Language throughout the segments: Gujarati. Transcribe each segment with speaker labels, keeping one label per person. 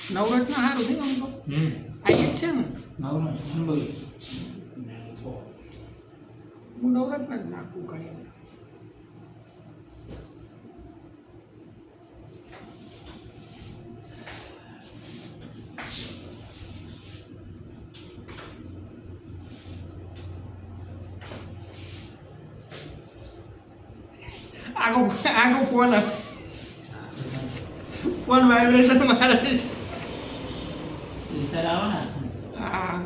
Speaker 1: નવરત્ન સારું થયું આમ તો આ એક છે ને
Speaker 2: નવરત્ન
Speaker 1: હું નવરત્ન જ નાખું કરી આગો ફોન વાઇબ્રેશન મારે છે
Speaker 2: સર આવો ને
Speaker 1: હા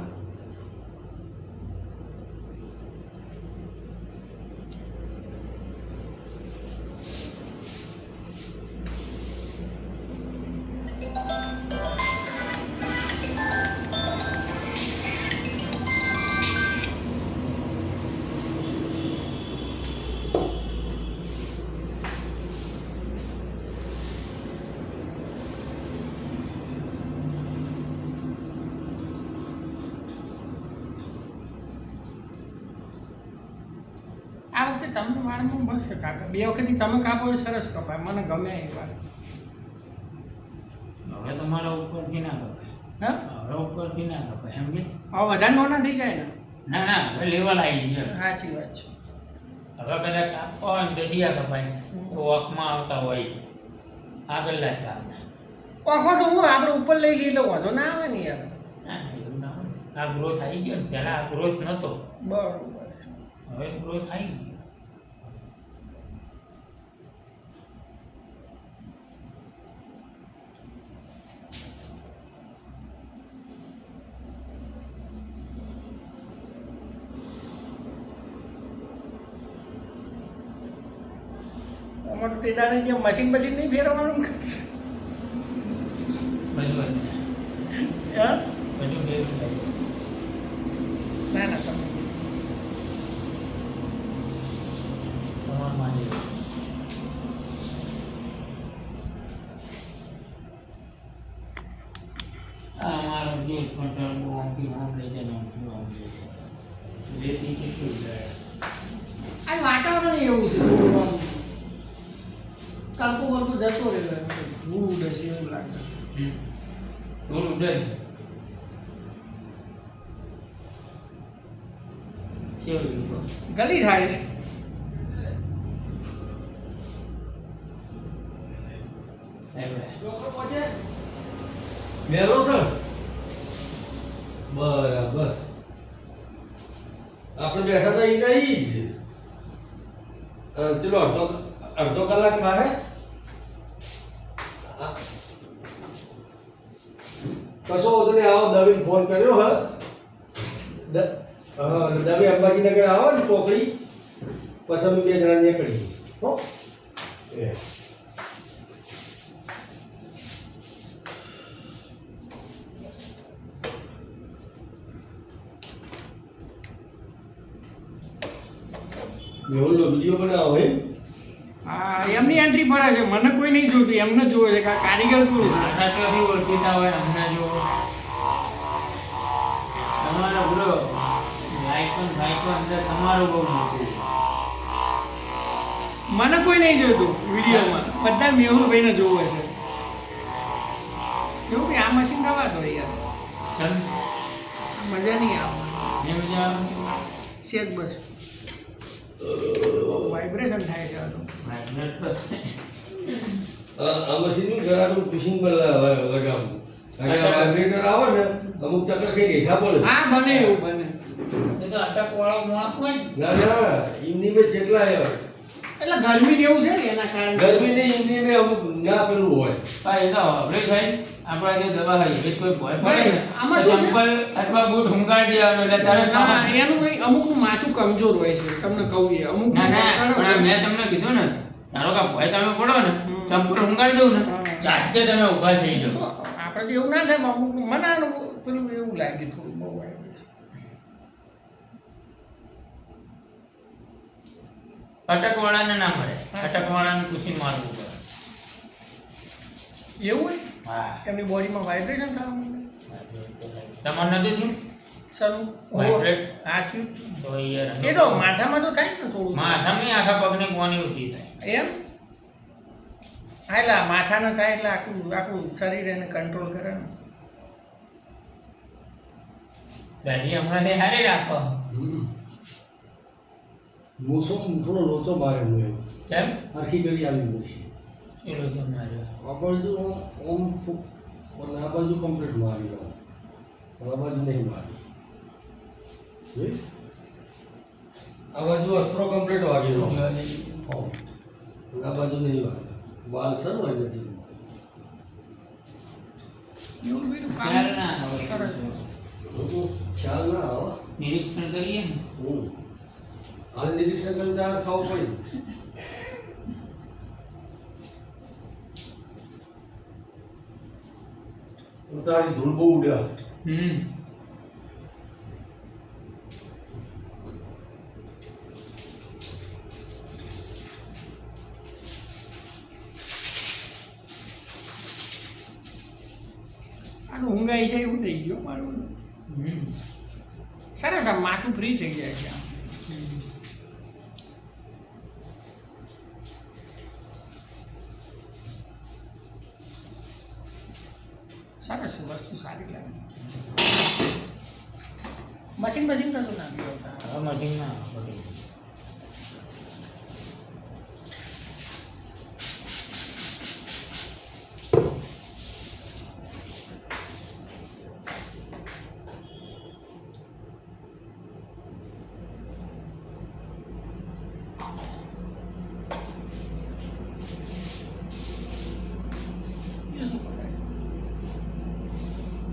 Speaker 1: આ વખતે તમે વાળમાં મસ્ત કાપે બે વખતથી તમે કાપો એ સરસ કપાય મને ગમે એ વાત
Speaker 2: હવે તમારા ઉપરથી ના કપાય
Speaker 1: હા
Speaker 2: હવે ઉપરથી ના કપાય એમ કે
Speaker 1: હવે વધારે નોના થઈ જાય ને
Speaker 2: ના ના હવે લેવલ આવી ગયો
Speaker 1: સાચી વાત છે
Speaker 2: હવે કદાચ કાપવા હોય ને ગજિયા કપાય તો વખમાં આવતા હોય આગળ લાગતા
Speaker 1: ઓખો તો હું આપણે ઉપર લઈ લઈએ એટલે વાંધો ના આવે ને યાર
Speaker 2: ના એવું ના હોય આ ગ્રોથ આવી ગયો ને પહેલાં આ ગ્રોથ નહોતો
Speaker 1: બરોબર
Speaker 2: હવે ગ્રોથ આવી ગયો
Speaker 1: અમારું તે દાડે જે મશીન નહીં ફેરવવાનું
Speaker 2: બધું
Speaker 1: હા
Speaker 2: બધું ભેગું થાય
Speaker 1: ના ના તમે
Speaker 2: તમારા માટે આ અમારો જે કંટ્રોલ બહુ આમથી આમ લઈ જાય આમથી આમ લઈ જાય જેથી કેટલું જાય
Speaker 1: આ વાતાવરણ એવું છે થોડું આમ કાપો બધું જતો રહ્યો ધૂળ ઉડે છે એવું લાગે
Speaker 2: થોડું ડર કેવું
Speaker 1: ગલી થાય છે
Speaker 3: મેલો સર બરાબર આપણે બેઠા હતા એ નહીં જ ચલો અડધો કલાક થાય કશો વાંધો નહીં આવો દવીને ફોન કર્યો હા દવી અંબાજીનગર આવો ને ચોકડી પછી અમે બે જણા નીકળી હો એ મેહુલનો વિડીયો બનાવો એમ
Speaker 1: હા એમની એન્ટ્રી પડે છે મને કોઈ નહીં જોતું એમને જોવે છે કે આ કારીગર કોણ છે
Speaker 2: આટલાથી ઓળખીતા હોય અમને જો તમારા બોલો લાઈકો અંદર તમારું બહુ મોટું
Speaker 1: મને કોઈ નહીં જોતું વિડીયોમાં બધા મેહુલભાઈને જોવે છે એવું કે આ મશીન દવા દો યાર
Speaker 2: ચલ
Speaker 1: મજા નહીં આવે
Speaker 2: ને મજા
Speaker 1: સેજ બસ વાઇબ્રેશન થાય છે આનું
Speaker 3: આ મશીનનું ઘરાનું પુશિંગ પર લગાવવું કારણ કે વાઇબ્રેટર આવે ને અમુક ચક્કર કઈ હેઠા પડે
Speaker 1: હા બને એવું બને
Speaker 2: તો અટક વાળો માણસ હોય
Speaker 3: ના ના એમની મેં જેટલા આવ્યા
Speaker 1: એટલે ગરમી ને એવું છે ને એના કારણે
Speaker 3: ગરમી નહીં એમની મેં અમુક ના પેલું હોય
Speaker 2: હા એ તો આપણે ભાઈ આપણા જે દવા હોય એ કોઈ ભય પડે ને
Speaker 1: આમાં શું છે?
Speaker 2: ચંપલ અથવા બૂટ હુંકારી દેવાનું એટલે તારે
Speaker 1: ના એનું કઈ અમુકનું માથું કમજોર હોય છે તમને કહું એ અમુક
Speaker 2: ના ના પણ મેં તમને કીધું ને ધારો કે ભય તમે પડો ને ચંપલ હુંકારી દઉં ને ચાટકે તમે ઊભા થઈ જાઓ
Speaker 1: આપણે તો એવું ના થાય અમુક મને આનું પેલું એવું લાગે થોડું બહુ વાગ્યું છે
Speaker 2: અટકવાળાને ના મળે અટકવાળાને પૂછીને મારવું પડે
Speaker 1: એવું હોય
Speaker 2: હા
Speaker 1: એમની બોડીમાં વાઇબ્રેશન થવા માંડે
Speaker 2: તમારે નથી થયું
Speaker 1: સરું
Speaker 2: વાઇબ્રેટ
Speaker 1: હા થયું
Speaker 2: તો યાર
Speaker 1: એ તો માથામાં તો થાય ને થોડું
Speaker 2: માથામાં નહીં આખા પગને પોની ઊંચી થાય
Speaker 1: એમ હા એટલે આ માથાને થાય એટલે આખું આખું શરીર એને કંટ્રોલ કરે ને
Speaker 2: દાઢી હમણાંથી હારી રાખો
Speaker 3: મૂછો થોડો લોચો મારે હું એમ
Speaker 2: કેમ
Speaker 3: આખી ગળી આવી મૂછી
Speaker 2: ચલો તમારે
Speaker 3: આ બાજુ ઓમ અને આ બાજુ કમ્પ્લીટ મારી દઉં આ બાજુ નહીં મારી જોઈ આ બાજુ અસ્ત્રો કમ્પ્લીટ વાગી દો આ બાજુ નહીં વાગે બાલ સર હોય નથી
Speaker 1: એવું બધું
Speaker 2: ખ્યાલ
Speaker 1: કામ
Speaker 2: ના આવે.
Speaker 1: સરસ
Speaker 3: ખ્યાલ ના આવે
Speaker 2: નિરીક્ષણ કરીએ ને
Speaker 3: હાલ નિરીક્ષણ કરીને ત્યાં જ ખાવું પડ્યું તારી ધૂળ બહુ ઉડ્યા
Speaker 1: આનું ઊંઘાઈ જાય એવું થઈ ગયું મારું સરસ આમ માથું ફ્રી થઈ જાય છે આમ સરસ વસ્તુ સારી લાગે મશીન કશું નાખ્યું
Speaker 2: હવે મશીનમાં બધી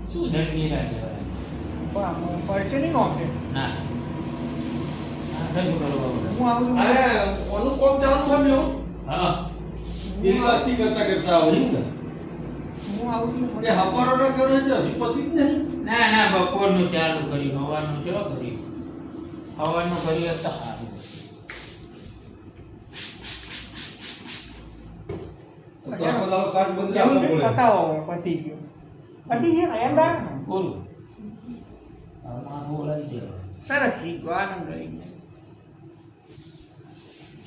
Speaker 1: શું છે
Speaker 2: જલ્દીરા કહેવાય.
Speaker 1: પડશે નહીં નોંધે
Speaker 2: ના આ શું કરવું
Speaker 1: હું આવું
Speaker 3: અરે ઓનું કોમ ચાલુ થયું
Speaker 2: હા
Speaker 3: બિલવાસ્તી કરતા કરતા આવું ને
Speaker 1: હું આવું
Speaker 3: એ હપારો ના કરે તો હજુ પતી જ નહીં
Speaker 2: ના ના બપોરનું ચાલુ કર્યું સવારનું ચો કર્યું સવારનું કરીએ તો સારું
Speaker 3: તો આખો દાડો કાચ બંધ રાખવો પડે
Speaker 1: પતાવો પતી ગયો એમ બાર
Speaker 2: પૂરું આમાં બોલાવી દેવા
Speaker 1: સરસ શીખો આનંદ રહી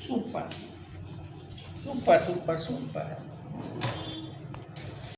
Speaker 1: સુપર સુપર સુપર સુપર